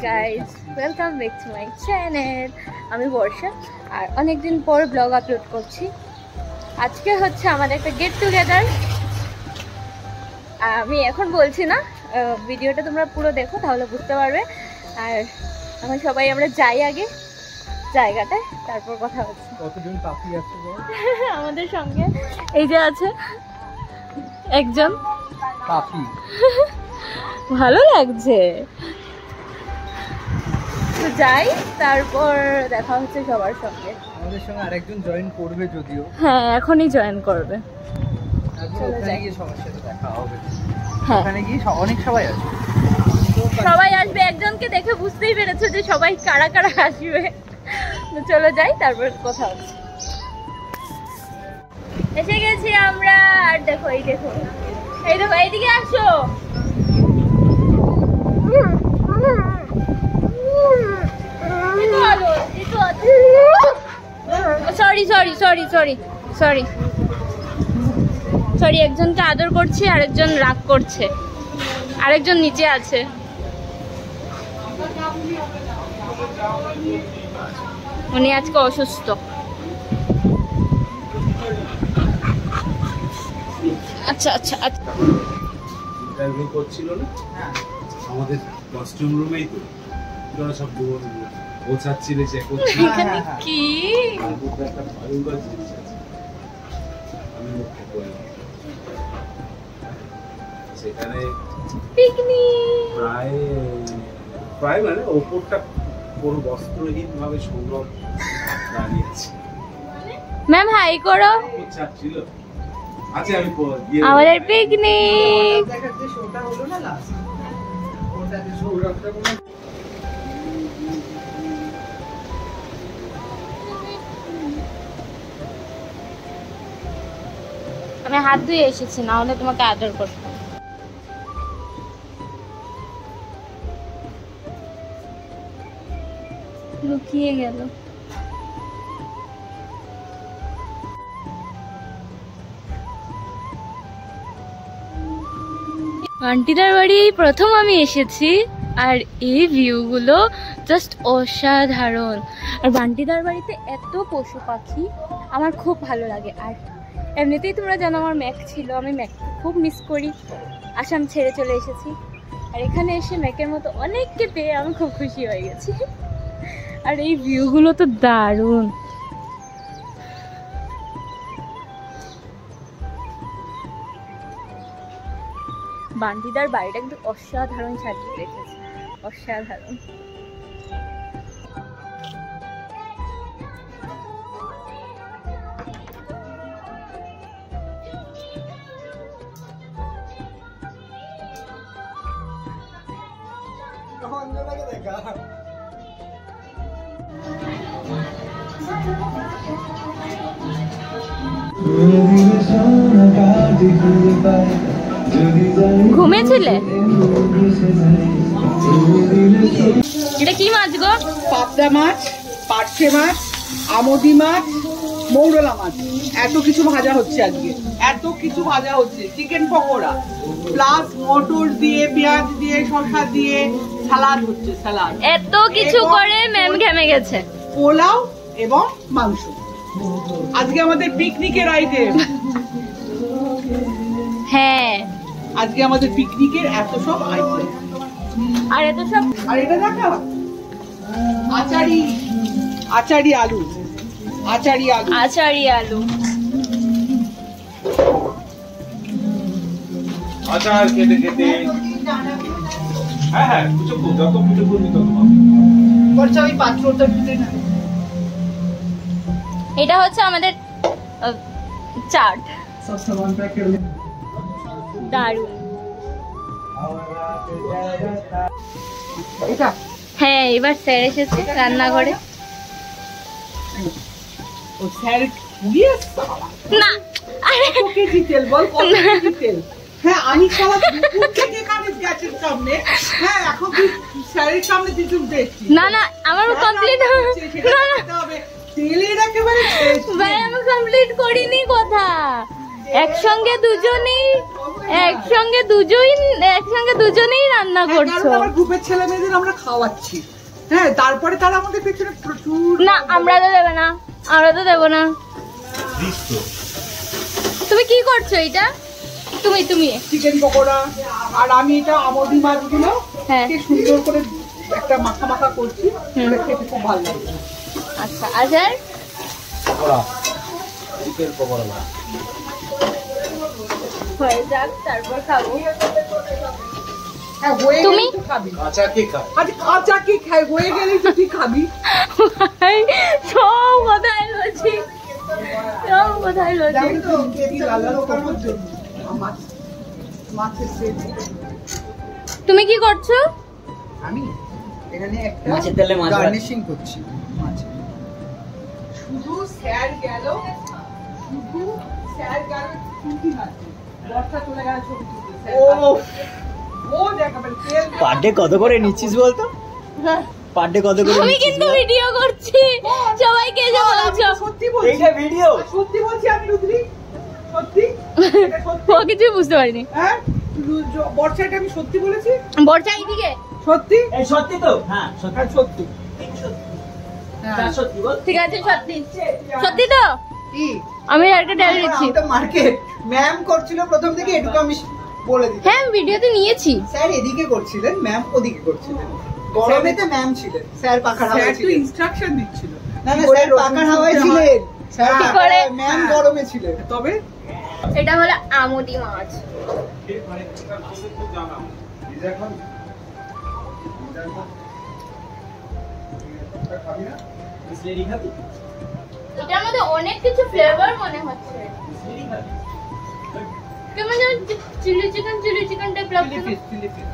Guys, welcome back to my channel. আমি বর্ষা আর অনেকদিন পর ব্লগ আপলোড করছি। আজকে হচ্ছে আমাদের একটা গেট টুগেদার। আমি এখন বলছি না, ভিডিওটা তোমরা পুরো দেখো তাহলে বুঝতে পারবে। আর এখন সবাই আমরা যাই আগে জায়গাটায়, তারপর কথা হচ্ছে। কতজন পাপি আছে আমাদের সঙ্গে এই যে আছে একজন পাপি, ভালো লাগছে। তো যাই, তারপর দেখা হচ্ছে সবার সঙ্গে। আমাদের সঙ্গে আরেকজন জয়েন করবে যদিও। হ্যাঁ, এখনই জয়েন করবে। তারপর ওখানে গিয়ে সবার সাথে দেখা হবে। হ্যাঁ, ওখানে গিয়ে অনেক সবাই আসবে। সবাই আসবে। একজনকে দেখে বুঝতেই পেরেছে যে সবাই কারা কারা আসবে। তো চলে যাই, তারপর কথা হচ্ছে। এসে গেছি আমরা। আর দেখো, এই দেখো, এই দেখো, এইদিকে আসো। Sorry sorry sorry sorry sorry sorry, একজনকে আদর করছি, আরেকজন রাগ করছে, আরেকজন নিচে আছে। উনি আজকে অসুস্থ। আচ্ছা আচ্ছা আচ্ছা, ইন্টারভিউ করছিল না আমাদের কস্টিউম রুমেই, তো তোরা সব গোছাচ্ছিলে, চেক করছিলি। এখানে কি একটা ভয়ঙ্কর জিনিস আছে, আমি লক্ষ্য করলাম। সেখানে পিকনিক, প্রায় মানে ওপরটা পুরো বস্ত্রহীন ভাবে সৌরভ দাঁড়িয়ে আছে। ম্যাম হাই করো। ছিল আচ্ছা, আমি আমাদের পিকনিক। আমি হাত ধুয়ে এসেছি, না হলে তোমাকে আদর করতাম। লুকিয়ে গেল। আন্টিদার বাড়ি প্রথম আমি এসেছি, আর এই ভিউগুলো জাস্ট অসাধারণ। আর বান্টিদার বাড়িতে এত পশু পাখি আমার খুব ভালো লাগে। আর এমনিতেই তোমরা জানো আমার ম্যাক ছিল, আমি ম্যাককে খুব মিস করি। আসাম ছেড়ে চলে এসেছি, আর এখানে এসে ম্যাকের মতো অনেককে পেয়ে আমি খুব খুশি হয়ে গেছি। আর এই ভিউগুলো তো দারুণ। বান্টিদার বাড়িটা কিন্তু অসাধারণ সাজিয়ে রেখেছে, অসাধারণ। ঘুমেছিলে? এটা কি মাছ গো? পাবদা মাছ, পার্শে মাছ, আমোদি মাছ, মৌরলা মাছ, এত কিছু ভাজা হচ্ছে আজকে। এত কিছু ভাজা হচ্ছে। চিকেন পকোড়া প্লাস মটর দিয়ে, পেঁয়াজ দিয়ে, শসা দিয়ে সালাদ হচ্ছে। সালাদ এত কিছু করে ম্যাম ঘেমে গেছে। পোলাও এবং মাংস আজকে আমাদের পিকনিকের আইটেম। হ্যাঁ, আজকে আমাদের পিকনিকের এত সব আইটেম। আর এত সব। আর এটা দেখা আচারি, আচারি আলু, আচারি আলু, আচারি আলু। আচার খেতে খেতে, হ্যাঁ হ্যাঁ, যত পুজো করবি তত বলছে ওই পাত্রটা দিতে না। এটা হচ্ছে আমাদের চাট। দারুণ। এটা হ্যাঁ, এবার স্যার এসেছে রান্নাঘরে। ও স্যার দিয়ে না, আরে কত কেজি তেল বল, কত কেজি তেল? হ্যাঁ, আমি সারা দুপুর থেকে কানে গ্যাসের সামনে। হ্যাঁ, এখন তুই স্যারের সামনে তুই চুপ দেখছিস। না না, আমার কমপ্লিট না না তেলের একেবারে ভাই, আমি কমপ্লিট করিনি কথা। একসঙ্গে দুজনেই রান্না করছো। আমার গ্রুপের ছেলে মেয়েদের আমরা খাওয়াচ্ছি, হ্যাঁ, তারপরে তারা আমাদের পেছনে প্রচুর। না, আমরা তো দেবো না, তুমি কি করছো এটা? তুমি চিকেন পকোড়া, আর আমি এটা আমদি মাছগুলো হ্যাঁ সুন্দর করে একটা মাখা মাখা করছি, এটা খেতে খুব ভালো লাগছে। আচ্ছা, আজার পকোড়া, চিকেন পকোড়া হয়ে যাক, তারপর খাবো। হ্যাঁ, হয়ে তুমি? গেলেই তো খাবি। কাঁচা কে খায়? আচ্ছা, কাঁচা কি খাই, হয়ে গেলেই তো তুই খাবি। সব কথাই লজিক, জানি তো, কি লাল লাল করবো জন্য। মাছের সেট। তুমি কি করছো? আমি এখানে একটা মাছের তেলে মাছ গার্নিশিং করছি মাছে। শুধু স্যার গেল ছুটি মারতে, বর্ষা চলে গেল ছবি তুলতে। ও দেখাবেন তেল পার ডে কত করে নিচ্ছিস বলতো? হ্যাঁ, পার ডে কত করে আমি কিন্তু ভিডিও করছি, সবাইকে যে বলছো। সত্যি বলছি, এইটা ভিডিও? সত্যি বলছি আমি, রুদ্রি, সত্যি, এটা সত্যি। ও কিছু বুঝতে পারিনি। হ্যাঁ, বর্ষাটা আমি সত্যি বলেছি। বর্ষা এইদিকে। সত্যি? এই সত্যি তো? হ্যাঁ হ্যাঁ, সত্যি। হ্যাঁ। সত্যি বল। ঠিক আছে, সত্যি তো। কি? আমি একটা ডাল দিচ্ছি। মার্কেট ম্যাম করছিল প্রথম থেকে, এটুকু আমি বলে দিই। হ্যাঁ, আমি ভিডিওতে নিয়েছি। স্যার এদিকে করছিলেন, ম্যাম ওদিকে করছিলেন। গরমেতে ম্যাম ছিলেন, স্যার পাখার স্যার হাওয়ায় তো ছিলেন। ইনস্ট্রাকশন দিচ্ছিল। না না, স্যার পাখার হাওয়ায় ছিলেন, স্যার কি করে? ম্যাম গরমে ছিলেন। তবে এটা হলো আমুদি মাছ। এটার মধ্যে অনেক কিছু ফ্লেভার মনে হচ্ছে, কেমন যেন চিলি চিকেন টাইপ লাগছে না? ফিলিপিন